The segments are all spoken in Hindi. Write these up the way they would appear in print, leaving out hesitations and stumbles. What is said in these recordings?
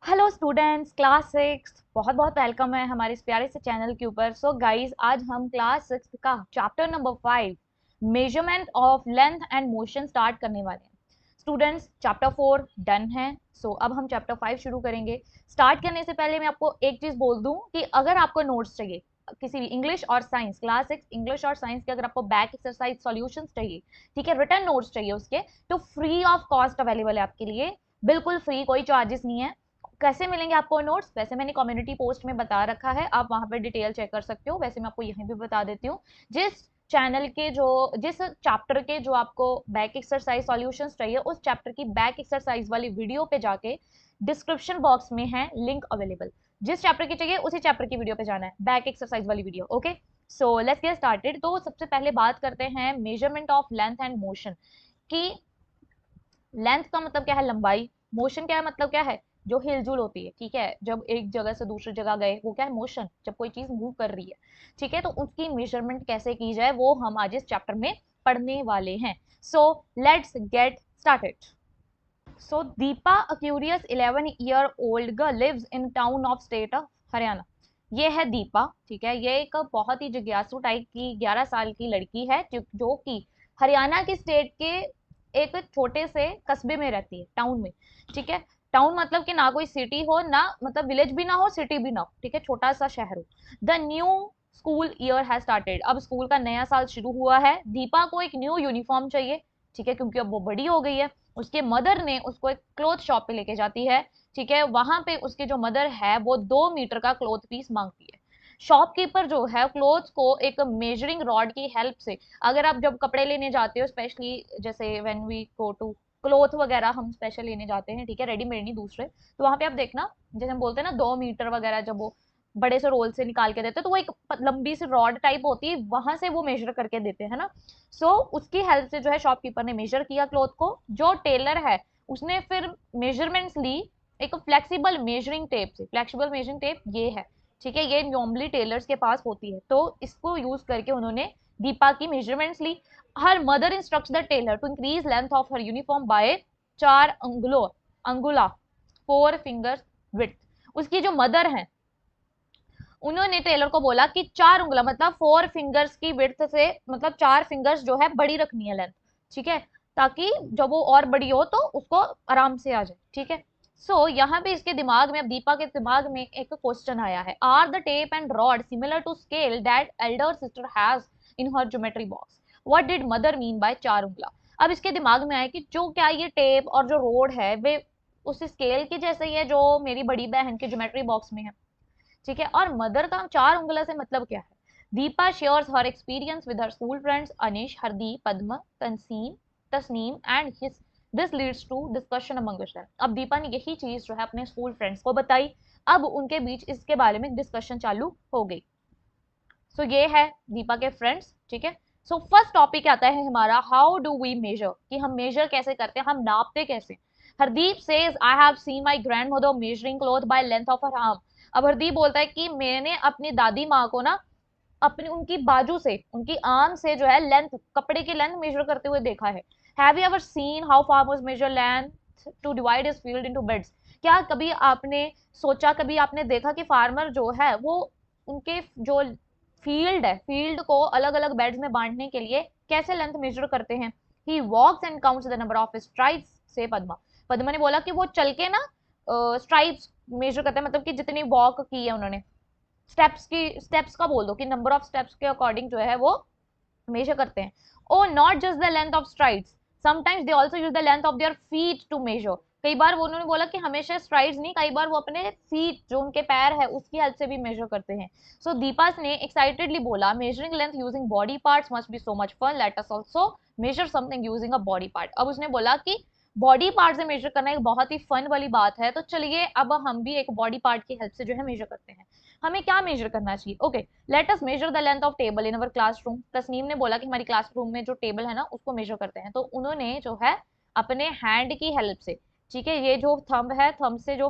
हेलो स्टूडेंट्स, क्लास सिक्स बहुत बहुत वेलकम है हमारे इस प्यारे से चैनल के ऊपर। सो गाइज, आज हम क्लास सिक्स का chapter number 5 measurement of length and motion start करने वाले हैं। स्टूडेंट्स, चैप्टर 4 डन है। सो अब हम चैप्टर 5 शुरू करेंगे। स्टार्ट करने से पहले मैं आपको एक चीज बोल दूं कि अगर आपको नोट्स चाहिए किसी भी इंग्लिश और साइंस, क्लास सिक्स इंग्लिश और साइंस के, अगर आपको बैक एक्सरसाइज सॉल्यूशंस चाहिए, ठीक है, रिटर्न नोट्स चाहिए उसके, तो फ्री ऑफ कॉस्ट अवेलेबल है आपके लिए। बिल्कुल फ्री, कोई चार्जेस नहीं है। कैसे मिलेंगे आपको नोट्स? वैसे मैंने कम्युनिटी पोस्ट में बता रखा है, आप वहां पर डिटेल चेक कर सकते हो। वैसे मैं आपको यहीं भी बता देती हूँ। जिस चैप्टर के जो आपको बैक एक्सरसाइज सॉल्यूशंस चाहिए, उस चैप्टर की बैक एक्सरसाइज वाली वीडियो पे जाके डिस्क्रिप्शन बॉक्स में है लिंक अवेलेबल। जिस चैप्टर की चाहिए उसी चैप्टर की वीडियो पे जाना है, बैक एक्सरसाइज वाली video. Okay, so let's get started. तो सबसे पहले बात करते हैं measurement of length and motion की। लेंथ का मतलब क्या है? लंबाई। मोशन क्या है? मतलब क्या है? जो हिलजुल होती है, ठीक है, जब एक जगह से दूसरी जगह गए, वो क्या है? मोशन। जब कोई चीज मूव कर रही है, ठीक है, तो उसकी मेजरमेंट कैसे की जाए वो हम आज इस चैप्टर में पढ़ने वाले हैं। So let's get started. So Deepa, a curious 11-year-old girl, lives in town of state of Haryana. ये है दीपा, ठीक है, ये एक बहुत ही जिज्ञासु टाइप की 11 साल की लड़की है जो कि हरियाणा की स्टेट के एक छोटे से कस्बे में रहती है, टाउन में। ठीक है, टाउन मतलब कि ना कोई सिटी हो, ना मतलब विलेज भी ना हो, सिटी भी ना हो, ठीक है, छोटा सा शहर हो। The new school year has started. अब स्कूल का नया साल शुरू हुआ है। दीपा को एक न्यू यूनिफॉर्म चाहिए, ठीक है, क्योंकि अब वो बड़ी हो गई है। उसके मदर ने उसको एक क्लोथ शॉप पे लेके जाती है, ठीक है, वहां पे उसकी जो मदर है वो 2 मीटर का क्लोथ पीस मांगती है। शॉपकीपर जो है क्लोथ को एक मेजरिंग रॉड की हेल्प से, अगर आप जब कपड़े लेने जाते हो, स्पेशली जैसे when we go to cloth वगैरह हम स्पेशल लेने जाते हैं, ठीक है, रेडीमेड नहीं दूसरे, तो वहां पे आप देखना, जैसे हम बोलते हैं ना 2 मीटर वगैरह, जब वो बड़े से रोल से निकाल के देते हैं, तो वो एक लंबी सी रॉड टाइप होती है, वहां से वो मेजर करके देते हैं ना। उसकी हेल्प से जो है शॉपकीपर ने मेजर किया क्लॉथ को। जो टेलर है उसने फिर मेजरमेंट्स ली एक फ्लेक्सिबल मेजरिंग टेप से। फ्लेक्सिबल मेजरिंग टेप ये है, ठीक है, ये नॉर्मली टेलर्स के पास होती है, तो इसको यूज करके उन्होंने दीपा की मेजरमेंट्स ली। Her mother instructs the tailor to increase length of her uniform by 4 अंगुला 4 फिंगर्स विड्थ। उसकी जो मदर है उन्होंने टेलर को बोला कि 4 उंगला मतलब 4 फिंगर्स की विड्थ से, मतलब 4 फिंगर्स जो है बड़ी रखनी है लेंथ, ठीक है, ताकि जब वो और बड़ी हो तो उसको आराम से आ जाए, ठीक है। यहाँ पे इसके दिमाग में, अब दीपा के दिमाग में एक क्वेश्चन आया है, are the tape and rod similar to scale that elder sister has in her geometry box? What did mother mean by 4 उंगला? अब इसके दिमाग में आया कि जो क्या ये टेप और जो रोड है वे उस स्केल की जैसे ही है जो मेरी बड़ी बहन के ज्योमेट्री बॉक्स में है, ठीक है। और मदर का 4 उंगला से मतलब क्या है? Deepa shares her experience with her school friends Anish, Hardeep, Padma, Tanseem, Tasneem and his. This leads to discussion among them. अब दीपा ने यही चीज जो है अपने स्कूल फ्रेंड्स को बताई। अब उनके बीच इसके बारे में डिस्कशन चालू हो गई। ये है दीपा के फ्रेंड्स, ठीक है। फर्स्ट टॉपिक आता है हमारा, हाउ डू वी मेजर, कि हम मेजर कैसे करते हैं, हम नापते कैसे। Hardeep says I have seen my grandmother measuring cloth by length of her arm. अब हरदीप बोलता है कि मैंने अपनी दादी माँ को ना अपनी उनकी बाजू से, उनकी आर्म से जो है लेंथ, कपड़े की लेंथ मेजर करते हुए देखा है। Have you ever seen how farmers measure length to divide his field into beds? क्या कभी आपने सोचा, कभी आपने देखा कि फार्मर जो है वो उनके जो फील्ड है, फील्ड को अलग अलग बेड्स में बांटने के लिए कैसे लेंथ मेजर करते हैं? He walks and counts the number of strides, says Padma. Padma ने बोला कि वो चल के ना स्ट्राइप्स मेजर करते हैं, मतलब कि जितनी वॉक की है उन्होंने, स्टेप्स का बोल दो कि नंबर ऑफ स्टेप्स के अकॉर्डिंग जो है वो मेजर करते हैं। Oh not just the length of strides, sometimes they also use the length of their feet to measure. कई बार वो उन्होंने बोला कि हमेशा स्ट्राइड्स नहीं, कई बार वो अपने फीट, जो उनके पैर है, उसकी हेल्प से भी मेजर करते हैं। दीपास ने एक्साइटेडली बोला, measuring length using body parts must be so much fun, let us also measure something using a body part. अब उसने बोला कि बॉडी पार्ट से मेजर करना एक बहुत ही फन वाली बात है, तो चलिए अब हम भी एक बॉडी पार्ट की हेल्प से जो है मेजर करते हैं। हमें क्या मेजर करना चाहिए? Okay, let us measure the length of table in our classroom. Tasneem ने बोला कि हमारी क्लासरूम में जो टेबल है ना उसको मेजर करते हैं। तो उन्होंने जो है अपने हैंड की हेल्प से, ठीक है, ये जो थंब है, थंब से जो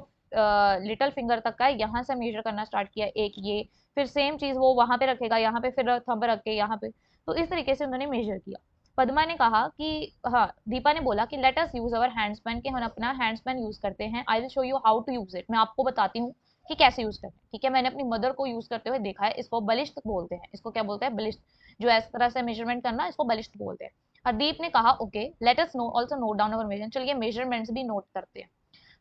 लिटिल फिंगर तक का है, यहाँ से मेजर करना स्टार्ट किया, एक ये, फिर सेम चीज वो वहां पे रखेगा, यहाँ पे फिर थंब रख के यहाँ पे, तो इस तरीके से उन्होंने मेजर किया। पद्मा ने कहा कि हाँ, दीपा ने बोला कि लेट अस यूज अवर हैंडस्पैन, कि हम अपना हैंडस्पैन यूज करते हैं। I will show you how to use it, मैं आपको बताती हूँ कि कैसे यूज करते हैं। ठीक है, मैंने अपनी मदर को यूज करते हुए देखा है। इसको बलिष्ठ बोलते हैं, इसको क्या बोलते हैं, बलिष्ठ। जो इस तरह से मेजरमेंट करना, इसको बलिष्ठ बोलते हैं। हरदीप ने कहा okay let us now also note down our measurement, चलिए मेजरमेंट्स भी नोट करते हैं।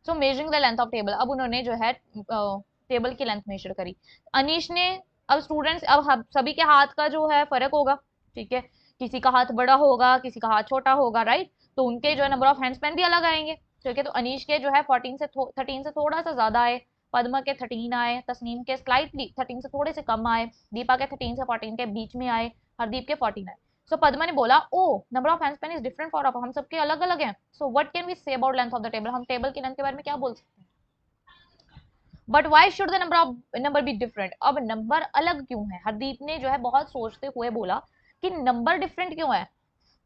So measuring the length of table, अब उन्होंने जो है टेबल की लेंथ मेजर करी। अनीश ने, अब स्टूडेंट्स, अब सभी के हाथ का जो है फर्क होगा। ठीक है, किसी का हाथ बड़ा होगा, किसी का हाथ छोटा होगा, राइट। तो उनके जो है नंबर ऑफ हैंडस्पैन भी अलग आएंगे। ठीक है, तो अनीश के जो है 13 से थोड़ा सा ज्यादा आए, पद्मा के 13 आए, तस्नीम के स्लाइटली 13 से थोड़े से कम आए, दीपा के 13 से 14 के बीच में आए, हरदीप के 14 आए। सो पद्मा ने बोला oh number of handspan is different for up, हम सबके अलग अलग हैं। So what can we say about length of the table, हम टेबल की लेंथ के बारे में क्या बोल सकते हैं। But why should the number be different, अब नंबर अलग क्यों है। हरदीप ने जो है बहुत सोचते हुए बोला कि नंबर डिफरेंट क्यों है।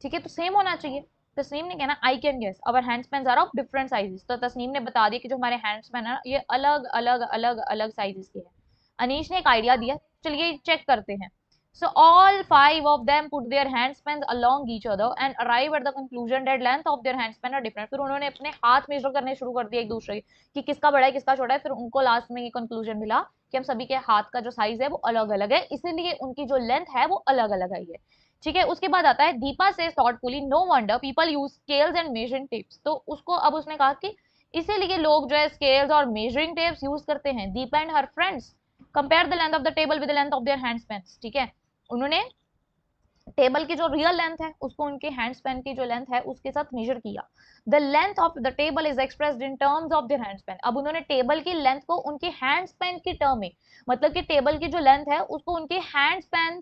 ठीक है, तो सेम होना चाहिए। तस्नीम ने कहना I can guess our handspan are of different sizes, तो तस्नीम ने बता दिया कि जो हमारे हैंडस्पैन है ये अलग अलग अलग अलग साइजेस के हैं। अनीश ने एक आइडिया दिया, चलिए चेक करते हैं। So all five of them put their handspans along each other and arrive at the conclusion that length of their handspan are different. फिर उन्होंने अपने हाथ मेजर करने शुरू कर दिया एक दूसरे कि किसका बड़ा है किसका छोटा है। फिर उनको लास्ट में ये कंक्लूजन मिला कि हम सभी के हाथ का जो साइज है वो अलग अलग है, इसीलिए उनकी जो लेंथ है वो अलग अलग आई है। ठीक है, उसके बाद आता है दीपा से thoughtfully no wonder people use scales and measuring tapes, तो उसको अब उसने कहा कि इसीलिए लोग जो है स्केल्स और मेजरिंग टेप्स यूज करते हैं। Deepa and her friends compare the length of the table with the length of their handspans. ठीक है, उन्होंने टेबल की जो रियल लेंथ है उसको उनके हैंड स्पैन की जो लेंथ है उसके साथ मेजर किया। The length of the table is expressed in terms of their hand span, अब उन्होंने टेबल की लेंथ को उनके हैंड स्पैन की टर्म में, मतलब कि टेबल की जो लेंथ है उसको उनके हैंड स्पैन,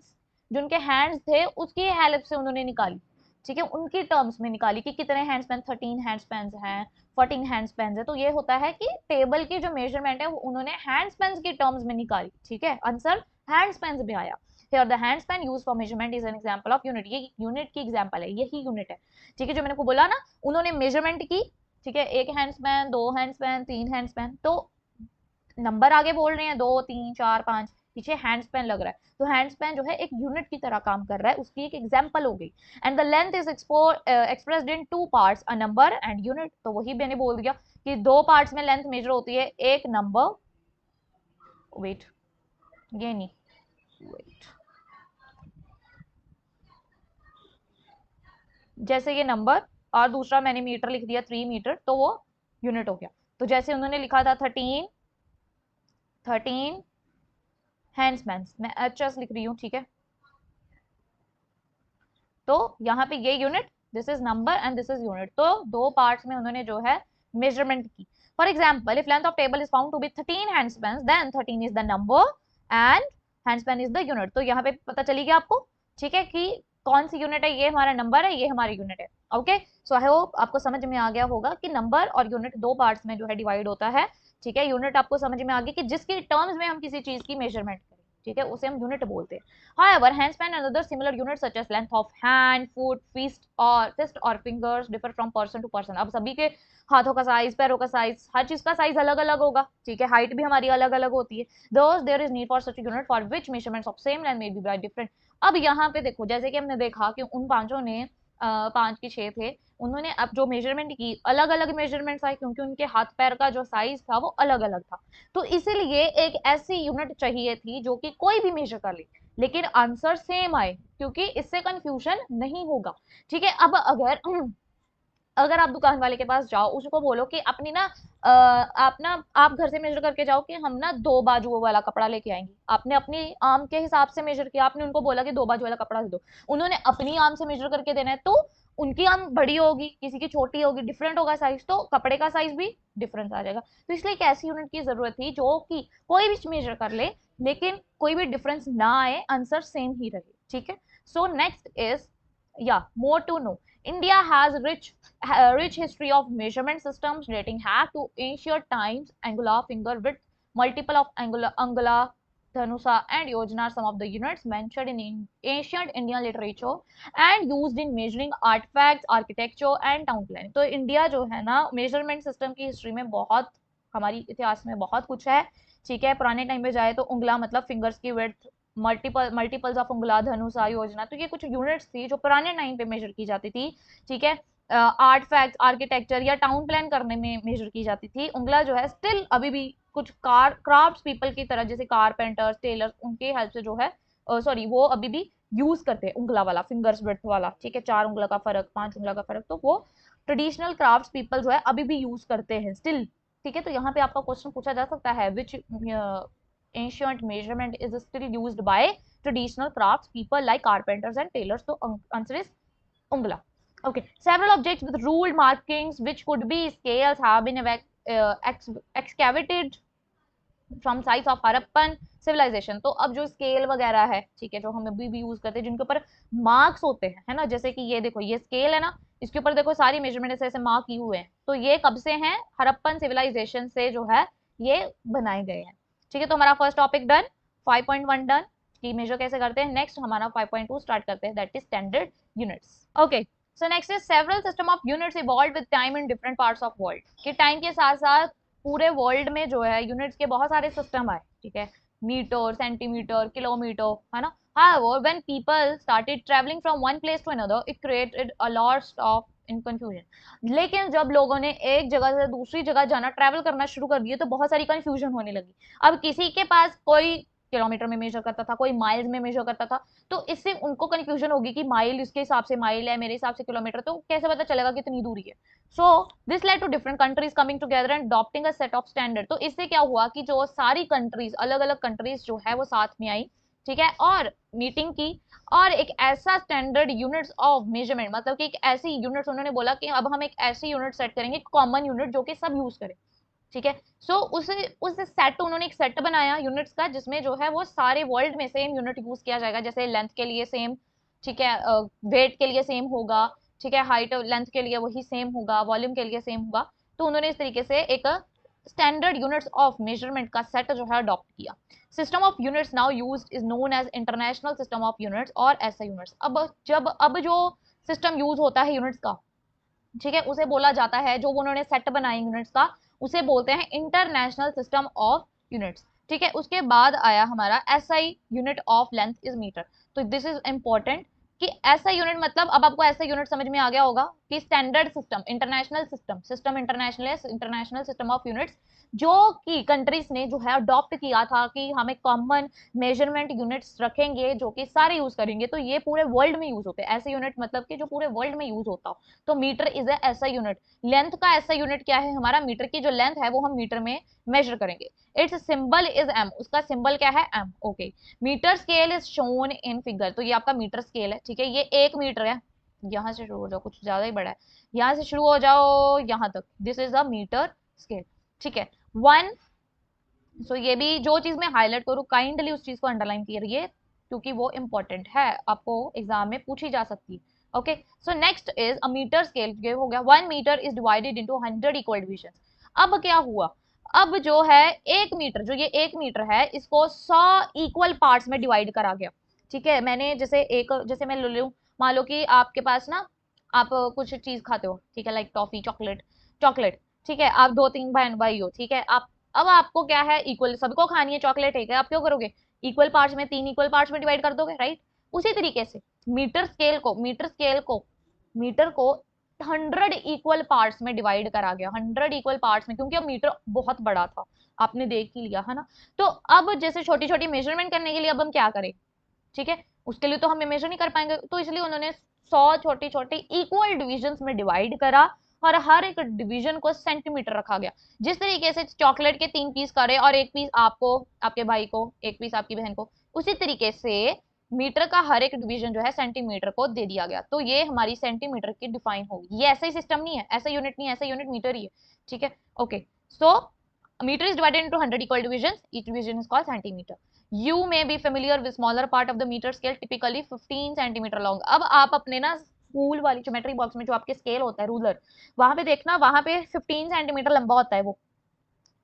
जो उनके हैंड्स थे उसकी हेल्प से उन्होंने निकाली। ठीक है, उनकी टर्म्स में निकाली कि कितने हैंड स्पैन, 13 हैंड स्पैन हैं, 14 हैंड स्पैन है। तो ये होता है कि टेबल की जो मेजरमेंट है वो उन्होंने हैंड स्पैन की टर्म्स में निकाली। ठीक है, आंसर हैंड स्पैन में आया। Here the handspan used for measurement is an example of unit, ये यूनिट की एग्जांपल है, यही यूनिट है। ठीक है, जो मैंने आपको बोला ना, उन्होंने मेजरमेंट की। ठीक है, एक हैंडस्पैन, दो हैंडस्पैन, तीन हैंडस्पैन, तो नंबर आगे बोल रहे हैं 2 3 4 5, पीछे हैंडस्पैन लग रहा है, तो हैंडस्पैन जो है एक यूनिट की तरह काम कर रहा है, उसकी एक एग्जांपल हो गई। And the length is expressed in two parts, a number and unit, तो वही मैंने बोल दिया कि दो पार्ट्स में लेंथ मेजर होती है, एक नंबर, वेट, ये नहीं, वेट, जैसे ये नंबर, और दूसरा मैंने मीटर लिख दिया 3 मीटर, तो वो यूनिट हो गया। तो जैसे उन्होंने लिखा था 13 हैंडस्पैन, मैं एचएस लिख रही हूँ। ठीक है, तो यहाँ पे ये unit, this is number and this is unit, तो दो पार्ट्स में उन्होंने जो है मेजरमेंट की। For example if length of table is found to be 13 handspan, then 13 is the number and handspan is the unit, तो यहाँ पे पता चली गया आपको। ठीक है, कि कौन सी यूनिट है, ये हमारा नंबर है, ये हमारी यूनिट है। ओके, सो आई होप आपको समझ में आ गया होगा कि नंबर और यूनिट दो पार्ट्स में जो है डिवाइड होता है। ठीक है, यूनिट आपको समझ में आ गई कि जिसकी टर्म्स में हम किसी चीज की मेजरमेंट करें, ठीक है, उसे हम यूनिट बोलते हैं। However, handspan and other similar units such as length of hand, foot, fist or fingers differ from person to person. अब सभी के हाथों का साइज, पैरों का साइज, हर चीज का साइज अलग अलग होगा। ठीक है, हाइट भी हमारी अलग अलग होती है। Thus there is need for such a unit for which measurements of same length may be very different. अब यहाँ पे देखो, जैसे कि हमने देखा कि उन पांचों ने पांच के छह थे, उन्होंने अब जो मेजरमेंट की अलग अलग मेजरमेंट्स आए, क्योंकि उनके हाथ पैर का जो साइज था वो अलग अलग था। तो इसीलिए एक ऐसी यूनिट चाहिए थी जो कि कोई भी मेजर कर ले लेकिन आंसर सेम आए, क्योंकि इससे कंफ्यूजन नहीं होगा। ठीक है, अब अगर अगर आप दुकान वाले के पास जाओ, उसको बोलो कि अपनी ना आप घर से मेजर करके जाओ कि हम ना दो बाजुओं वाला कपड़ा लेके आएंगे, आपने अपनी आर्म के हिसाब से मेजर किया, आपने उनको बोला कि दो बाजू वाला कपड़ा दे दो, उन्होंने अपनी आर्म से मेजर करके देना है, तो उनकी आर्म बड़ी होगी, किसी की छोटी होगी, डिफरेंट होगा साइज, तो कपड़े का साइज भी डिफरेंस आ जाएगा। तो इसलिए एक ऐसी यूनिट की जरूरत थी जो कि कोई भी मेजर कर ले लेकिन कोई भी डिफरेंस ना आए, आंसर सेम ही रहे। ठीक है, सो next is more to know. India has rich history of measurement systems dating back to ancient times. Angular, finger width, multiple of angula, dhanusa, and yojana are some of the units mentioned in ancient Indian literature and used in measuring artifacts, architecture, and town planning. तो इंडिया जो है ना मेजरमेंट सिस्टम की हिस्ट्री में बहुत, हमारी इतिहास में बहुत कुछ है। ठीक है, पुराने टाइम में जाए तो उंगला मतलब फिंगर्स की विड्थ, मल्टीपल्स ऑफ उंगला, धनुषा, योजना, तो ये कुछ यूनिट्स थी जो पुराने टाइम पे मेजर की जाती थी। ठीक है, आर्ट फैक्ट, आर्किटेक्चर या टाउन प्लान करने में मेजर की जाती थी। उंगला जो है स्टिल अभी भी कुछ क्राफ्ट पीपल की तरह, जैसे कारपेंटर्स, टेलर्स, उनके हेल्प से जो है सॉरी वो अभी भी यूज करते हैं उंगला वाला, फिंगर्स विड्थ वाला। ठीक है, 4 उंगला का फर्क, 5 उंगला का फर्क, तो वो ट्रेडिशनल क्राफ्ट पीपल जो है अभी भी यूज करते हैं स्टिल। ठीक है, तो यहाँ पे आपका क्वेश्चन पूछा जा सकता है, which ancient measurement is still used by traditional craft people like carpenters and tailors, तो आंसर इज उंगला। Okay, several objects with ruled markings which could be scales have been excavated from sites of Harappan civilisation. तो अब जो स्केल वगैरह है, ठीक है, जो हम अभी भी यूज करते हैं, जिनके ऊपर मार्क्स होते हैं, है ना, जैसे कि ये देखो, ये स्केल है ना, इसके ऊपर देखो सारी मेजरमेंट ऐसे ऐसे मार्क किए हुए हैं, तो ये कब से हैं? हड़प्पन सिविलाइजेशन से जो है ये बनाए गए हैं। ठीक है, तो हमारा फर्स्ट टॉपिक डन, 5.1 डन कि मेजर कैसे करते हैं। नेक्स्ट हमारा 5.2 स्टार्ट करते हैं, that is standard units. Okay, so next is several system of units evolve with time in different parts of world, कि टाइम के साथ साथ पूरे वर्ल्ड में जो है यूनिट्स के बहुत सारे सिस्टम आए। ठीक है, मीटर, सेंटीमीटर, किलोमीटर, है ना। However, when people started traveling from one place to another, it created a lot of in confusion। लेकिन जब लोगों ने एक जगह से दूसरी जगह जाना, ट्रैवल करना शुरू कर दिए, तो बहुत सारी कंफ्यूजन होने लगी। अब किसी के पास कोई किलोमीटर में मेजर करता था, कोई माइल्स में मेजर करता था, तो इससे उनको कंफ्यूजन होगी कि माइल इसके हिसाब से माइल है, मेरे हिसाब से किलोमीटर, तो कैसे पता चलेगा कितनी दूरी है। So this led to different countries coming together and adopting a set of standard. तो इससे क्या हुआ कि जो सारी कंट्रीज, अलग अलग कंट्रीज जो है वो साथ में आई, ठीक है, और मीटिंग की, और एक ऐसा स्टैंडर्ड यूनिट्स ऑफ मेजरमेंट, मतलब कि एक ऐसी यूनिट्स, उन्होंने बोला कि अब हम एक ऐसी यूनिट सेट करेंगे, कॉमन यूनिट जो कि सब यूज करें। ठीक है, सो उस सेट, उन्होंने एक सेट बनाया यूनिट्स का, जिसमें जो है वो सारे वर्ल्ड में सेम यूनिट यूज किया जाएगा, जैसे लेंथ के लिए सेम, ठीक है, वेट के लिए सेम होगा, ठीक है, हाइट लेंथ के लिए वही सेम होगा, वॉल्यूम के लिए सेम होगा। तो उन्होंने इस तरीके से एक स्टैंडर्ड यूनिट्स ऑफ मेजरमेंट का सेट जो है अडॉप्ट किया। System of units now used is known as international system of units और एसआई यूनिट्स। अब जो सिस्टम यूज होता है यूनिट्स का, ठीक है, उसे बोला जाता है, जो उन्होंने सेट बनाए यूनिट्स का, उसे बोलते हैं इंटरनेशनल सिस्टम ऑफ यूनिट्स। ठीक है, उसके बाद आया हमारा SI, unit of length is metre. तो दिस इज इंपॉर्टेंट कि ऐसा यूनिट, मतलब अब आपको ऐसा यूनिट समझ में आ गया होगा कि standard system, international system international है, इंटरनेशनल सिस्टम ऑफ यूनिट्स, जो कि कंट्रीज ने जो है अडॉप्ट किया था कि हम एक कॉमन मेजरमेंट यूनिट्स रखेंगे जो कि सारे यूज करेंगे, तो ये पूरे वर्ल्ड में यूज होते हैं ऐसे यूनिट, मतलब कि जो पूरे वर्ल्ड में यूज होता हो। तो मीटर इज ए ऐसा यूनिट। लेंथ का ऐसा यूनिट क्या है हमारा? मीटर की जो लेंथ है वो हम मीटर में मेजर करेंगे। इट्स सिंबल इज एम, उसका सिंबल क्या है? M. Okay, metre scale is shown in figure. तो ये आपका मीटर स्केल है, ठीक है, ये 1 मीटर है, यहाँ से शुरू हो जाओ, कुछ ज्यादा ही बड़ा है, यहाँ से शुरू हो जाओ यहाँ तक, this is a metre scale. ठीक है, 1। सो ये भी जो चीज मैं हाईलाइट करूँ, काइंडली उस चीज को अंडरलाइन करिए, क्योंकि वो इंपॉर्टेंट है, आपको एग्जाम में पूछी जा सकती है। Okay, so next is a metre scale. ये हो गया 1 metre is divided into 100 equal division. अब क्या हुआ? अब जो है 1 मीटर, जो ये 1 मीटर है, इसको 100 इक्वल पार्ट्स में डिवाइड करा गया। ठीक है, मैंने जैसे मैं ले लूं, मान लो कि आपके पास ना, आप कुछ चीज खाते हो, ठीक है, लाइक टॉफी, चॉकलेट, चॉकलेट, ठीक है, आप 2-3 बहन भाई हो, ठीक है, आप, अब आपको क्या है, इक्वल सबको खानी है चॉकलेट, है, आप क्यों करोगे? इक्वल पार्ट्स में, 3 इक्वल पार्ट्स में डिवाइड कर दोगे, राइट। उसी तरीके से मीटर को 100 इक्वल पार्ट्स में डिवाइड करा गया, 100 इक्वल पार्ट्स में, क्योंकि अब मीटर बहुत बड़ा था, आपने देख ही लिया है ना। तो अब जैसे छोटी छोटी मेजरमेंट करने के लिए अब हम क्या करें, ठीक है, उसके लिए तो हम मेजर नहीं कर पाएंगे, तो इसलिए उन्होंने 100 छोटी छोटी इक्वल डिविजन में डिवाइड करा, और हर एक डिवीजन को सेंटीमीटर रखा गया। जिस तरीके से चॉकलेट के 3 पीस करे, और 1 पीस आपको, आपके भाई को, 1 पीस आपकी बहन को, उसी तरीके से मीटर का हर एक डिवीजन जो है सेंटीमीटर को दे दिया गया। तो ये हमारी सेंटीमीटर की डिफाइन होगी। ये ऐसा ही सिस्टम नहीं है, ऐसा यूनिट नहीं है, ऐसा यूनिट मीटर ही है। ठीक है, okay, so metre is divided into 100 equal division, each division is called centimetre. You may be familiar with smaller part of the meter scale, typically 15 centimetre long. अब आप अपने ना स्कूल वाली ज्योमेट्री बॉक्स में जो आपके स्केल होता है, रूलर, वहां पे देखना, वहां पे 15 सेंटीमीटर लंबा होता है वो,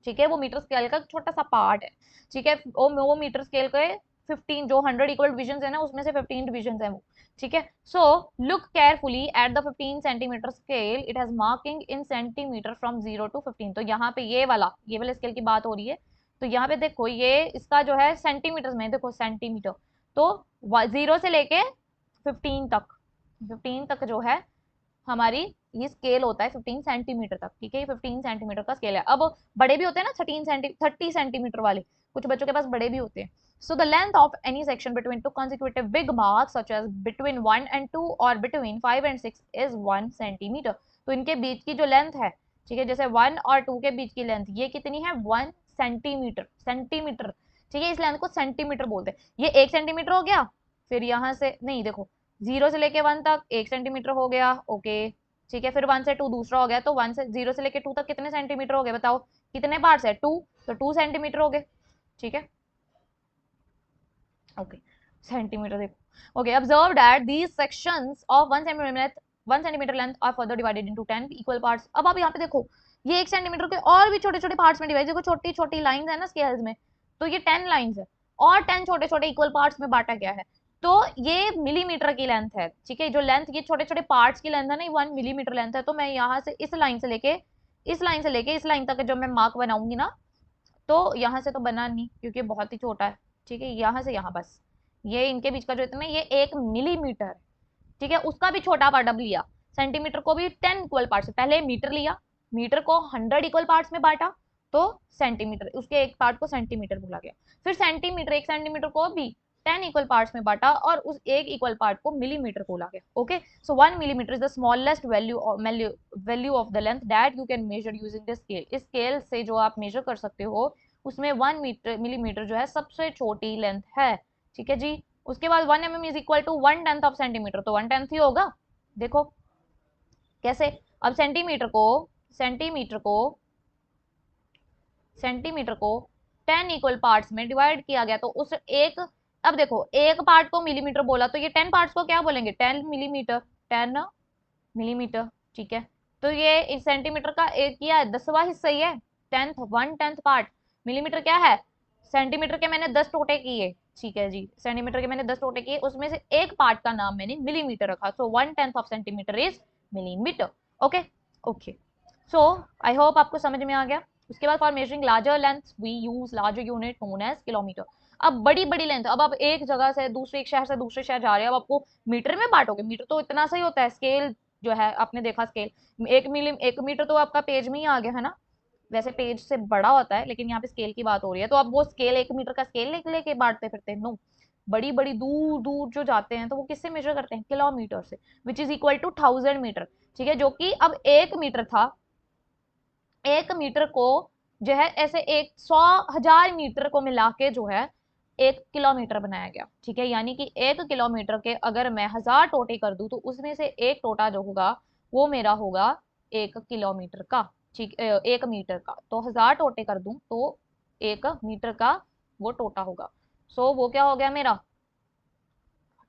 ठीक है, वो मीटर स्केल का छोटा सा पार्ट है। ठीक है, वो मीटर स्केल के 15, जो 100 इक्वल डिविजन है ना, उसमें से 15 डिविजन है वो। ठीक है, so look carefully at the 15 centimetre scale, it has marking in centimetre from 0 to 15। तो यहाँ पे ये वाला स्केल की बात हो रही है, तो यहाँ पे देखो ये इसका जो है सेंटीमीटर में, देखो सेंटीमीटर, तो 0 से लेके 15 तक, 15 तक जो है हमारी ये स्केल होता है 15 सेंटीमीटर तक, ठीक है, ये 15 सेंटीमीटर का स्केल है। अब बड़े भी होते हैं ना 30 सेंटीमीटर वाले, कुछ बच्चों के पास बड़े भी होते हैं। So the length of any section between two consecutive big marks such as between 1 and 2 और बिटवीन 5 and 6 इज 1 सेंटीमीटर। तो इनके बीच की जो लेंथ है, ठीक है, जैसे 1 और 2 के बीच की लेंथ ये कितनी है, 1 सेंटीमीटर, सेंटीमीटर, ठीक है, इस लेंथ को सेंटीमीटर बोलते हैं। ये 1 सेंटीमीटर हो गया, फिर यहाँ से नहीं देखो 0 से लेके 1 तक 1 सेंटीमीटर हो गया, ओके, ठीक है, फिर 1 से 2 दूसरा हो गया, तो 1 से 0 से लेके 2 तक कितने सेंटीमीटर हो गए बताओ, कितने पार्ट्स है 2, तो 2 सेंटीमीटर हो गए, ठीक है, ओके, सेंटीमीटर देखो, okay, observe that these sections of 1 centimetre length are further divided into 10 equal parts. अब आप यहाँ पे देखो ये 1 सेंटीमीटर के और भी छोटे छोटे पार्ट्स में डिवाइड, देखो छोटी छोटी लाइंस है ना स्केल्स में, तो ये 10 लाइंस है और 10 छोटे छोटे इक्वल पार्ट्स में बांटा गया है, तो ये मिलीमीटर की लेंथ है, ठीक है, जो लेंथ ये छोटे छोटे पार्ट्स की लेंथ है ना, ये 1 मिलीमीटर लेंथ है। तो मैं यहाँ से इस लाइन से लेके इस लाइन से लेके इस लाइन तक जब मैं मार्क बनाऊंगी ना, तो यहाँ से तो बना नहीं क्योंकि बहुत ही छोटा है, ठीक है, यहाँ से यहाँ बस ये इनके बीच का जो इतना ये 1 मिलीमीटर है, ठीक है, उसका भी छोटा पार्ट अब लिया, सेंटीमीटर को भी 10 इक्वल पार्ट्स, पहले मीटर लिया, मीटर को 100 इक्वल पार्ट्स में बांटा, तो सेंटीमीटर, उसके एक पार्ट को सेंटीमीटर बोला गया, फिर सेंटीमीटर 1 सेंटीमीटर को भी 10 इक्वल पार्ट्स में बांटा और उस एक इक्वल पार्ट को मिलीमीटर बोला गया, okay. So 1 millimetre is the smallest value of the length that you can measure using the scale. इस स्केल से जो आप मेजर कर सकते हो उसमें 1 मिलीमीटर जो है सबसे छोटी लेंथ है, ठीक है जी। उसके बाद 1 mm is equal to 1/10 of centimetre, तो 1/10 ही होगा, देखो कैसे। अब सेंटीमीटर को 10 इक्वल पार्ट्स में डिवाइड किया गया, तो उस एक, अब देखो एक पार्ट को मिलीमीटर बोला, तो ये 10 पार्ट्स को क्या बोलेंगे, 10 मिलीमीटर, 10 मिलीमीटर, ठीक है। तो ये इस सेंटीमीटर का एक किया है 10वां हिस्सा ही है, 1/10 पार्ट, मिलीमीटर क्या है, सेंटीमीटर के मैंने 10 टोटे किए, ठीक है जी, सेंटीमीटर के मैंने 10 टोटे किए, उसमें से एक पार्ट का नाम मैंने मिलीमीटर रखा, so 1/10 of centimetre is millimetre, okay okay. So I hope आपको समझ में आ गया। उसके बाद for measuring larger length we use larger unit known as kilometre. अब बड़ी बड़ी लेंथ, अब आप एक जगह से दूसरे, एक शहर से दूसरे शहर जा रहे हैं, अब आपको मीटर में बांटोगे, मीटर तो इतना सही होता है, स्केल जो है आपने देखा स्केल 1 मीटर तो आपका पेज में ही आ गया है ना, वैसे पेज से बड़ा होता है लेकिन यहाँ पे स्केल की बात हो रही है, तो अब वो स्केल 1 मीटर का स्केल लेके बांटते फिरते, नो, बड़ी बड़ी दूर दूर जो जाते हैं तो वो किससे मेजर करते हैं, किलोमीटर से, which is equal to 1000 metre, ठीक है, जो कि अब 1 मीटर था, 1 मीटर को जो है ऐसे 100,000 मीटर को मिला के जो है 1 किलोमीटर बनाया गया, ठीक है, यानी कि 1 किलोमीटर के अगर मैं 1000 टोटे कर दूं तो उसमें से एक टोटा जो होगा वो मेरा होगा 1 किलोमीटर का, ठीक, 1 मीटर का, तो 1000 टोटे कर दूं तो 1 मीटर का वो टोटा होगा, सो वो क्या हो गया मेरा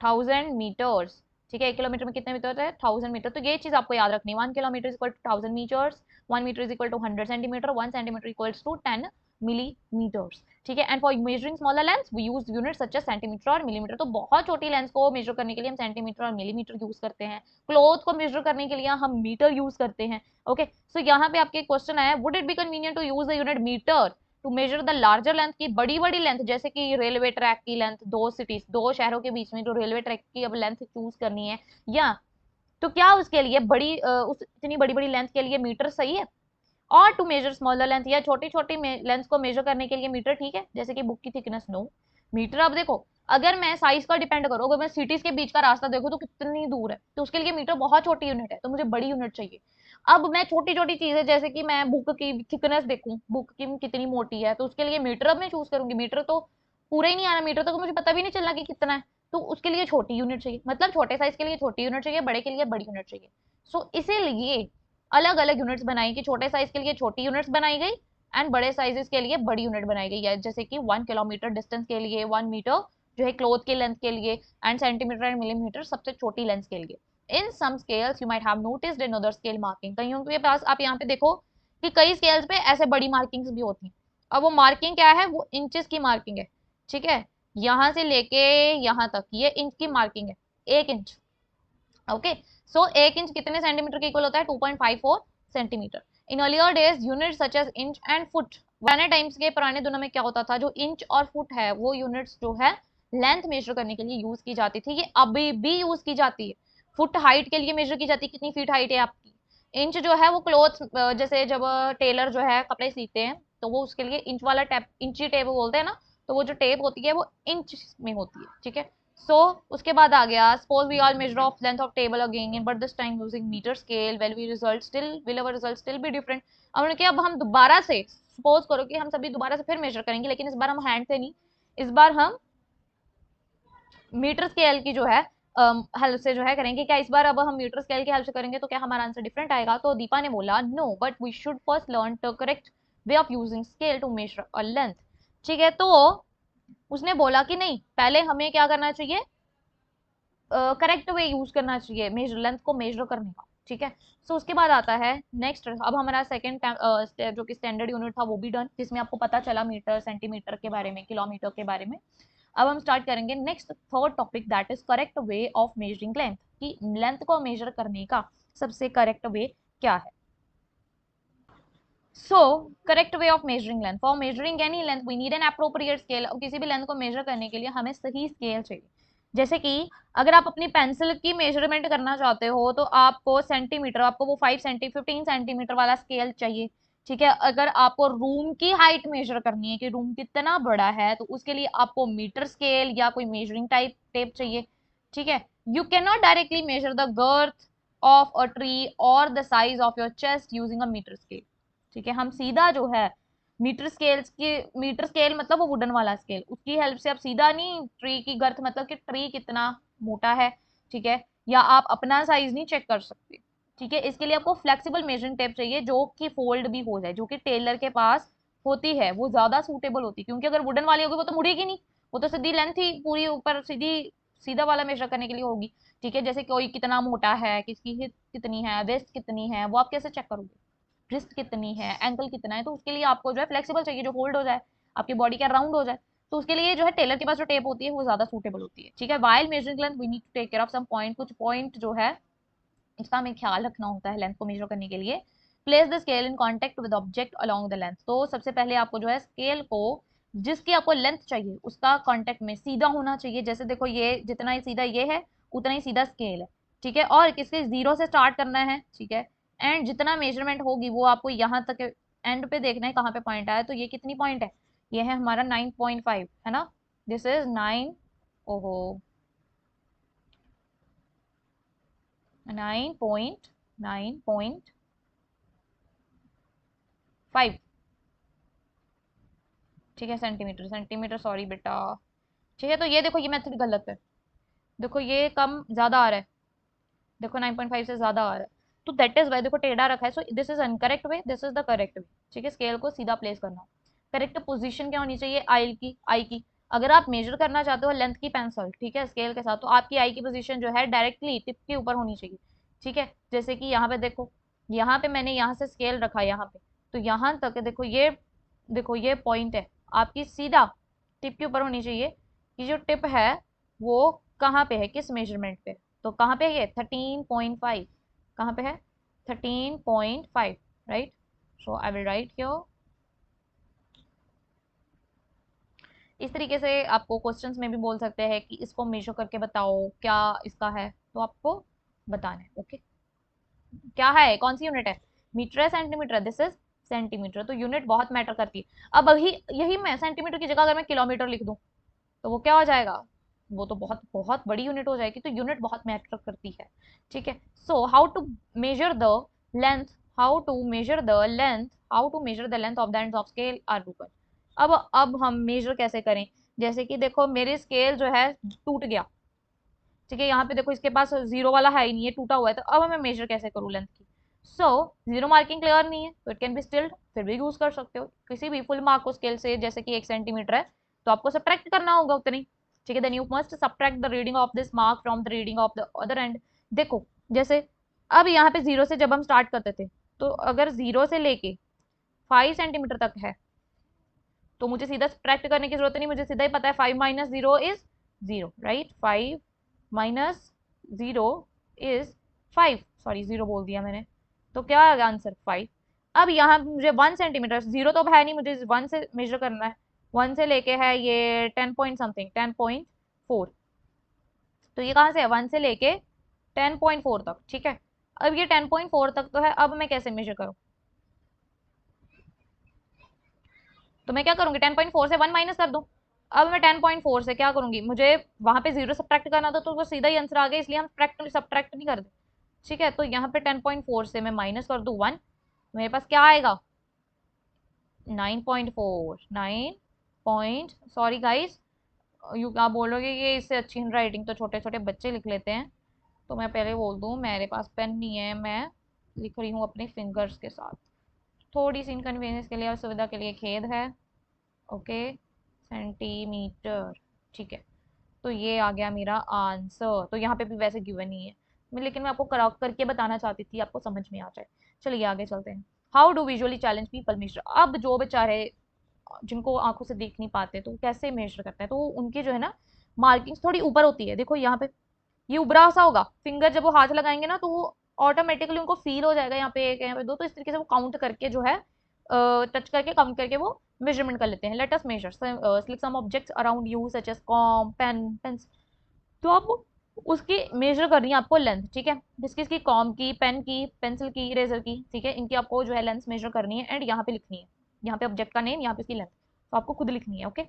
1000 मीटर्स, ठीक है, 1 किलोमीटर में कितने मीटर है 1000 मीटर, तो ये चीज आपको याद रखनी है, 1 kilometre is equal to 1000 metres, 1 metre is equal to 100 centimetre, 1 centimetre equals to 10 millimetres, ठीक है। And for measuring smaller lengths we use unit such as centimetre और मिलीमीटर, तो बहुत छोटी लेंस को मेजर करने के लिए हम सेंटीमीटर और मिलीमीटर यूज करते हैं, क्लॉथ को मेजर करने के लिए हम मीटर यूज करते हैं, ओके। सो यहाँ पे आपके क्वेश्चन आया, would it be convenient to use the unit metre to measure the larger length, की बड़ी बड़ी लेंथ, जैसे कि रेलवे ट्रैक की लेंथ, दो शहरों के बीच में जो रेलवे ट्रैक की अब लेंथ चूज करनी है, या तो क्या उसके लिए बड़ी उस इतनी बड़ी बड़ी लेंथ के लिए मीटर सही है, और टू मेजर स्मॉलर लेंथ या छोटी छोटी लेंथ को मेजर करने के लिए मीटर ठीक है, जैसे कि बुक की थिकनेस, नो मीटर। अब देखो अगर मैं साइज का डिपेंड करूँ, अगर मैं सिटीज के बीच का रास्ता देखूँ तो कितनी दूर है, तो उसके लिए मीटर बहुत छोटी यूनिट है, तो मुझे बड़ी यूनिट चाहिए। अब मैं छोटी छोटी चीजें जैसे कि मैं बुक की थिकनेस देखूं, बुक की कितनी मोटी है, तो उसके लिए मीटर अब मैं चूज करूंगी, मीटर तो पूरा ही नहीं आना, मीटर तो मुझे पता भी नहीं चलना कि कितना है, तो उसके लिए छोटी यूनिट चाहिए, मतलब छोटे साइज के लिए छोटी यूनिट चाहिए, बड़े के लिए बड़ी यूनिट चाहिए। सो इसीलिए अलग अलग यूनिट्स बनाई कि छोटे साइज के लिए छोटी यूनिट्स बनाई गई एंड बड़े साइजेस के लिए बड़ी यूनिट बनाई गई है, जैसे कि 1 किलोमीटर डिस्टेंस के लिए 1 मीटर जो है क्लॉथ की लेंथ के लिए, एंड सेंटीमीटर एंड मिलीमीटर सबसे छोटी लेंथ के लिए। In some scales you might have noticed in other scale marking, कईयों के पास आप यहाँ पे देखो कि कई स्केल्स पे ऐसे बड़ी मार्किंग्स भी होती हैं। अब वो मार्किंग क्या है, वो इंचेस की मार्किंग है, ठीक है, यहाँ से लेके यहाँ तक ये इंच की मार्किंग है, 1 इंच, ओके। सो 1 इंच कितने सेंटीमीटर के इक्वल होता है, 2.54 centimetre. In earlier days unit such as inch and foot पुराने टाइम्स के पुराने दिनों में क्या होता था, जो इंच और फुट है वो यूनिट्स जो है लेंथ मेजर करने के लिए यूज की जाती थी, ये अभी भी यूज की जाती है। फुट हाइट के लिए मेजर की जाती है, कितनी फीट हाइट है आपकी। इंच जो है वो क्लोथ, जैसे जब टेलर जो है कपड़े सीते हैं तो वो उसके लिए इंच वाला टेप, इंची टेप बोलते हैं ना, तो वो जो टेप होती है वो इंच में होती है, ठीक है। सो उसके बाद आ गया, suppose we are measure of length of table again but this time using metre scale, well we result still will our result still be different. अब उन्होंने कहा अब हम दोबारा से, सपोज करो कि हम सभी दोबारा से फिर मेजर करेंगे, लेकिन इस बार हम हैंड से नहीं, इस बार हम मीटर स्केल की जो है हेल्प से जो है करेंगे। क्या इस बार अब हम मीटर स्केल की हेल्प से करेंगे तो क्या हमारा आंसर डिफरेंट आएगा? तो दीपा ने बोला no, but we should first learn the correct way of using scale to measure a length. ठीक है, तो उसने बोला कि नहीं, पहले हमें क्या करना चाहिए, करेक्ट वे यूज करना चाहिए मेजर लेंथ को मेजर करने का, ठीक है। सो उसके बाद आता है नेक्स्ट, अब हमारा सेकंड जो कि स्टैंडर्ड यूनिट था वो भी डन, जिसमें आपको पता चला मीटर सेंटीमीटर के बारे में, किलोमीटर के बारे में। अब हम स्टार्ट करेंगे next third topic, that is correct way of measuring length, कि लेंथ को मेजर करने का सबसे करेक्ट वे क्या है। So correct way of measuring length, for measuring any length we need an appropriate scale. किसी भी लेंथ को मेजर करने के लिए हमें सही स्केल चाहिए। जैसे कि अगर आप अपनी पेंसिल की मेजरमेंट करना चाहते हो तो आपको सेंटीमीटर, आपको वो 15 सेंटीमीटर वाला स्केल चाहिए, ठीक है। अगर आपको रूम की हाइट मेजर करनी है कि रूम कितना बड़ा है, तो उसके लिए आपको मीटर स्केल या कोई मेजरिंग टाइप टेप चाहिए, ठीक है। You can not directly measure the girth of a tree और the size of your chest using a metre scale, ठीक है। हम सीधा जो है मीटर स्केल्स की, मीटर स्केल मतलब वो वुडन वाला स्केल, उसकी हेल्प से आप सीधा नहीं ट्री की गर्थ, मतलब कि ट्री कितना मोटा है, ठीक है, या आप अपना साइज नहीं चेक कर सकते, ठीक है। इसके लिए आपको फ्लेक्सिबल मेजरिंग टेप चाहिए जो कि फोल्ड भी हो जाए, जो कि टेलर के पास होती है, वो ज्यादा सूटेबल होती है, क्योंकि अगर वुडन वाली होगी वो तो मुड़ेगी नहीं, वो तो सीधी लेंथ ही पूरी ऊपर सीधी, सीधा वाला मेजर करने के लिए होगी, ठीक है। जैसे कोई कितना मोटा है, किसकी हिप कितनी है, वेस्ट कितनी है, वो आप कैसे चेक करोगे? रिस्ट कितनी है, एंकल कितना है, तो उसके लिए आपको जो है फ्लेक्सिबल चाहिए, जो होल्ड हो जाए, आपकी बॉडी का राउंड हो जाए। तो उसके लिए जो है टेलर के पास जो टेप होती है वो ज्यादा सूटेबल होती है, ठीक है। While measuring length we need to take care of some point, कुछ पॉइंट जो है इसका हमें ख्याल रखना होता है लेंथ को मेजर करने के लिए। Place the scale in contact with object along the length, तो सबसे पहले आपको जो है स्केल को, जिसकी आपको लेंथ चाहिए उसका कॉन्टेक्ट में सीधा होना चाहिए। जैसे देखो ये जितना ही सीधा ये है उतना ही सीधा स्केल है, ठीक है। और किसके जीरो से स्टार्ट करना है, ठीक है। एंड जितना मेजरमेंट होगी वो आपको यहाँ तक एंड पे देखना है कहाँ पे पॉइंट आया, तो ये कितनी पॉइंट है, ये है हमारा 9.5, है ना, दिस इज 9, ओहो 9.9.5, ठीक है, सेंटीमीटर, सेंटीमीटर सॉरी बेटा, ठीक है। तो ये देखो ये मेथड गलत है, देखो ये कम ज्यादा आ रहा है, देखो 9.5 से ज्यादा आ रहा है, तो दैट इज वाई देखो टेढ़ा रखा है, so this is incorrect way, this is the correct way, ठीक है। स्केल को सीधा प्लेस करना। करेक्ट पोजीशन क्या होनी चाहिए, आई की अगर आप मेजर करना चाहते हो लेंथ की पेंसिल, ठीक है, स्केल के साथ, तो आपकी आई की पोजीशन जो है डायरेक्टली टिप के ऊपर होनी चाहिए, ठीक है। जैसे कि यहाँ पे देखो, यहाँ पे मैंने यहाँ से स्केल रखा यहाँ पे, तो यहाँ तक देखो ये, देखो ये पॉइंट है आपकी सीधा टिप के ऊपर होनी चाहिए, कि जो टिप है वो कहाँ पे है, किस मेजरमेंट पे, तो कहाँ पे है ये 13.5, कहाँ पे है 13.5, right. So I will write here, इस तरीके से आपको क्वेश्चंस में भी बोल सकते हैं कि इसको मेजर करके बताओ क्या इसका है, तो आपको बताना है, ओके। क्या है, कौन सी यूनिट है, मीटर है सेंटीमीटर, दिस इज सेंटीमीटर, तो यूनिट बहुत मैटर करती है। अब अभी यही मैं सेंटीमीटर की जगह अगर मैं किलोमीटर लिख दूं तो वो क्या हो जाएगा, वो तो बहुत बहुत बड़ी यूनिट हो जाएगी, तो यूनिट बहुत मैटर करती है, ठीक है। So how to measure the length, how to measure the length, how to measure the length of the ends of scale are broken. अब हम मेजर कैसे करें, जैसे कि देखो मेरी स्केल जो है टूट गया, ठीक है, यहाँ पे देखो इसके पास जीरो वाला है ही नहीं है, टूटा हुआ है, तो अब हमें मेजर कैसे करूँ लेंथ की। सो जीरो मार्किंग क्लियर नहीं है तो इट कैन बी स्टिल्ड, फिर भी यूज कर सकते हो किसी भी फुल मार्क को स्केल से, जैसे कि 1 सेंटीमीटर है तो आपको सब्ट्रैक्ट करना होगा उतनी, ठीक है। Then you must subtract the reading of this mark from the reading of the other end. देखो जैसे अब यहाँ पे जीरो से जब हम स्टार्ट करते थे, तो अगर जीरो से लेके 5 सेंटीमीटर तक है तो मुझे सीधा सब्ट्रैक्ट करने की जरूरत नहीं, मुझे सीधा ही पता है 5 - 0 is 0, right. 5 - 0 is 5, sorry zero बोल दिया मैंने, तो क्या आएगा आंसर 5। अब यहाँ मुझे 1 सेंटीमीटर, 0 तो है नहीं, मुझे 1 से मेजर करना है। 1 से लेके है ये 10 पॉइंट समथिंग, 10.4। तो ये कहाँ से है, 1 से लेके 10.4 तक, ठीक है। अब ये 10.4 तक तो है, अब मैं कैसे मेजर करूँ? तो मैं क्या करूंगी, 10.4 से 1 माइनस कर दूं। अब मैं 10.4 से क्या करूंगी, मुझे वहां पे 0 सब्ट्रैक्ट करना था, तो वो सीधा ही आंसर आ गया, इसलिए हम सब्ट्रैक्ट नहीं करते। ठीक है, तो यहाँ पे 10.4 से मैं माइनस कर दूं 1, मेरे पास क्या आएगा, 9.4। सॉरी गाइस, यू क्या बोलोगे कि इससे अच्छी हैंड राइटिंग तो छोटे छोटे बच्चे लिख लेते हैं। तो मैं पहले बोल दूं, मेरे पास पेन नहीं है, मैं लिख रही हूँ अपने फिंगर्स के साथ। थोड़ी सी इनकन्वीनियंस के लिए और सुविधा के लिए खेद है। ओके, सेंटीमीटर, ठीक है। तो ये आ गया मेरा आंसर। तो यहाँ पे भी वैसे गिवन नहीं है मैं, लेकिन मैं आपको करा करके बताना चाहती थी, आपको समझ में आ जाए। चलिए आगे चलते हैं। How do visually challenge people measure. अब जो बेचारे जिनको आंखों से देख नहीं पाते तो वो कैसे मेजर करते हैं, तो उनकी जो है ना मार्किंग थोड़ी ऊपर होती है। देखो यहाँ पे ये उभरा सा होगा फिंगर, जब वो हाथ लगाएंगे ना तो वो ऑटोमेटिकली उनको फील हो जाएगा, यहाँ पे एक, यहाँ पे दो, तो इस तरीके से वो काउंट करके जो है टच करके काउंट करके वो मेजरमेंट कर लेते हैं। Let us measure select some objects around you such as comb, pen, pens. तो आप उसकी मेजर करनी है आपको लेंथ, ठीक है। जिसकी इसकी कॉम की, पेन की, पेंसिल की, इरेजर की, ठीक है, इनकी आपको जो है लेंथ मेजर करनी है एंड यहाँ पे लिखनी है। यहाँ पे ऑब्जेक्ट का नेम, यहाँ पे इसकी लेंथ, तो आपको खुद लिखनी है। ओके,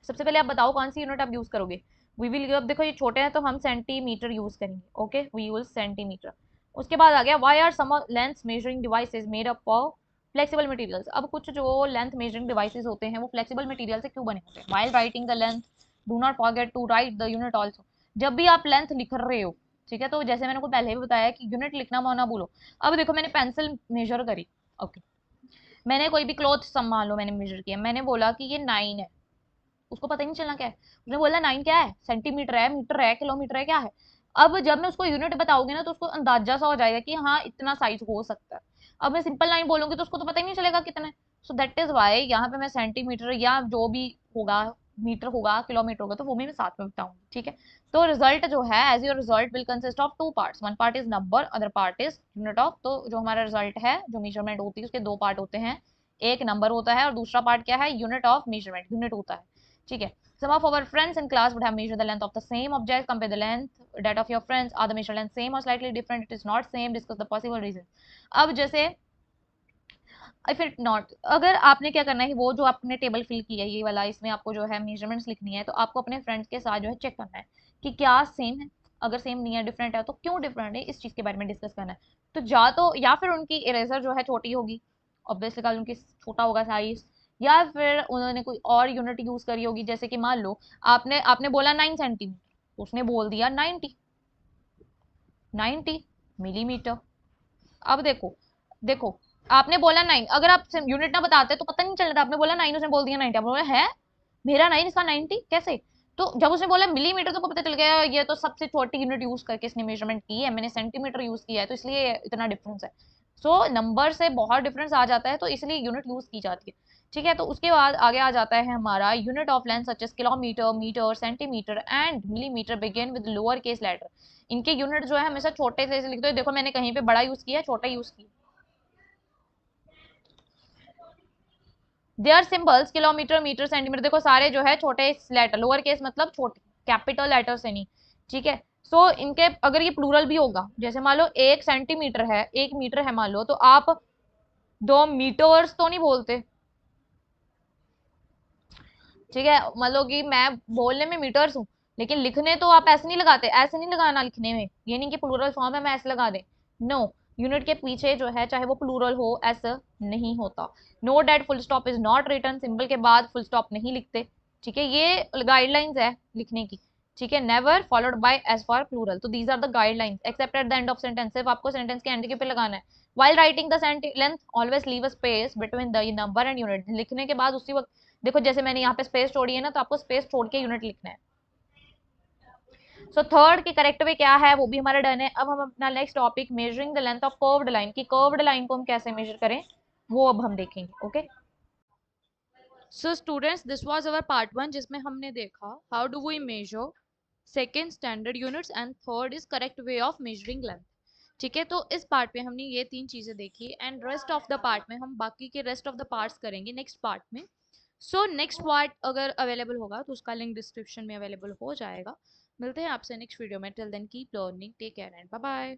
सबसे पहले आप बताओ कौन सी यूनिट आप यूज करोगे। वी विल, अब देखो ये छोटे हैं तो हम सेंटीमीटर यूज करेंगे। Okay, we use centimetre. उसके बाद आ गया why are some length measuring devices made up of flexible materials. अब कुछ जो लेंथ मेजरिंग डिवाइसेज होते हैं वो फ्लेक्सिबल मटेरियल से क्यों बने होते हैं। While writing the length do not forget to write the unit also. जब भी आप लेंथ लिख रहे हो, ठीक है, तो जैसे मैंने को पहले ही बताया कि यूनिट लिखना ना भूलो। अब देखो मैंने पेंसिल मेजर करी, ओके, मैंने कोई भी क्लॉथ मान लो मैंने मेजर किया, मैंने बोला कि ये 9 है, उसको पता ही नहीं चलना क्या है, उसने बोला 9 क्या है, सेंटीमीटर है, मीटर है, किलोमीटर है, क्या है। अब जब मैं उसको यूनिट बताऊंगी ना तो उसको अंदाजा सा हो जाएगा कि हाँ इतना साइज हो सकता है। अब मैं सिंपल लाइन बोलूंगी तो उसको तो पता ही नहीं चलेगा कितना है। सो दैट इज वाई यहाँ पे मैं सेंटीमीटर या जो भी होगा, मीटर होगा, किलोमीटर होगा, तो वो भी मैं साथ में बताऊंगी, ठीक है। तो रिजल्ट जो है, as your result will consist of two parts, one part is number, other part is unit of. तो जो हमारा रिजल्ट है, जो मेजरमेंट होती है, उसके दो पार्ट होते हैं, एक नंबर होता है और दूसरा पार्ट क्या है, यूनिट ऑफ मेजरमेंट, यूनिट होता है, ठीक है। Some of our friends in class would have measured the length of the same object. Compare the length that of your friends. Are the measured length same or slightly different? It is not same. Discuss the possible reasons. अब जैसे इफ इट नॉट, अगर आपने क्या करना है, वो जो आपने टेबल फिल किया है ये वाला, इसमें आपको जो है मेजरमेंट्स लिखनी है, तो आपको अपने फ्रेंड्स के साथ जो है चेक करना है कि क्या सेम है। अगर सेम नहीं है, डिफरेंट है, तो क्यों डिफरेंट है, इस चीज के बारे में डिस्कस करना है। तो या फिर उनकी इरेजर जो है छोटी होगी, ऑब्वियसली कल उनकी छोटा होगा साइज, या फिर उन्होंने कोई और यूनिट यूज करी होगी। जैसे कि मान लो आपने आपने बोला 9 सेंटीमीटर, उसने बोल दिया 90 मिलीमीटर। अब देखो, देखो, आपने बोला 9, अगर आप यूनिट ना बताते तो पता नहीं चल रहा था, आपने बोला 9, उसने बोल दिया 90, आप बोला है मेरा 9 इसका 90 कैसे। तो जब उसने बोला मिलीमीटर तो को पता चल गया ये तो सबसे छोटी यूनिट यूज करके इसने मेजरमेंट की है, मैंने सेंटीमीटर यूज किया है, तो इसलिए इतना डिफरेंस है। सो नंबर से बहुत डिफरेंस आ जाता है, तो इसलिए यूनिट यूज की जाती है, ठीक है। तो उसके बाद आगे आ जाता है हमारा unit of length such as kilometre, metre, centimetre and millimetre begin with lower case letter. इनके यूनिट जो है हमेशा छोटे से लिखते हैं। देखो मैंने कहीं पे बड़ा यूज किया है, छोटा यूज किया। They are symbols kilometre, metre, centimetre, देखो सारे जो है छोटे लेटर, लोअर केस मतलब छोटे, कैपिटल लेटर से नहीं, ठीक है। सो इनके अगर ये प्लूरल भी होगा, जैसे मान लो 1 सेंटीमीटर है, 1 मीटर है मान लो, तो आप 2 मीटर्स तो नहीं बोलते, ठीक है। मान लो कि मैं बोलने में मीटर्स हूँ, लेकिन लिखने तो आप ऐसे नहीं लगाते, ऐसे नहीं लगाना लिखने में, ये नहीं कि प्लूरल फॉर्म है मैं ऐसे लगा दे। नो, यूनिट के पीछे जो है चाहे वो प्लूरल हो, ऐसा नहीं होता। Know that full stop is not return, symbol के बाद फुल स्टॉप नहीं लिखते, ठीक है, ये गाइडलाइंस है लिखने की, ठीक है। Never followed by S for plural, तो these are the guidelines except at the end of sentence, सिर्फ आपको सेंटेंस के एंड के पे लगाना है। while writing the length always leave a space between the number and unit, लिखने के बाद उसी वक्त, देखो जैसे मैंने यहाँ पे स्पेस छोड़ी है ना, तो आपको स्पेस छोड़ के यूनिट लिखना है। सो थर्ड के करेक्ट वे क्या है वो भी हमारा डन है। अब हम अपना next topic measuring the length of curved line, की कर्व्ड लाइन को हम कैसे मेजर करें वो अब हम देखेंगे। Okay, so students this was our part 1 जिसमें हमने देखा how do we measure second standard units and third is correct way of measuring length. ठीक है, तो इस पार्ट पे हमने ये 3 चीजें देखी and rest of the part में हम बाकी के रेस्ट ऑफ द पार्ट्स करेंगे नेक्स्ट पार्ट में। सो नेक्स्ट पार्ट अगर अवेलेबल होगा तो उसका लिंक डिस्क्रिप्शन में अवेलेबल हो जाएगा। मिलते हैं आपसे नेक्स्ट वीडियो में। Till then keep learning, take care and bye bye.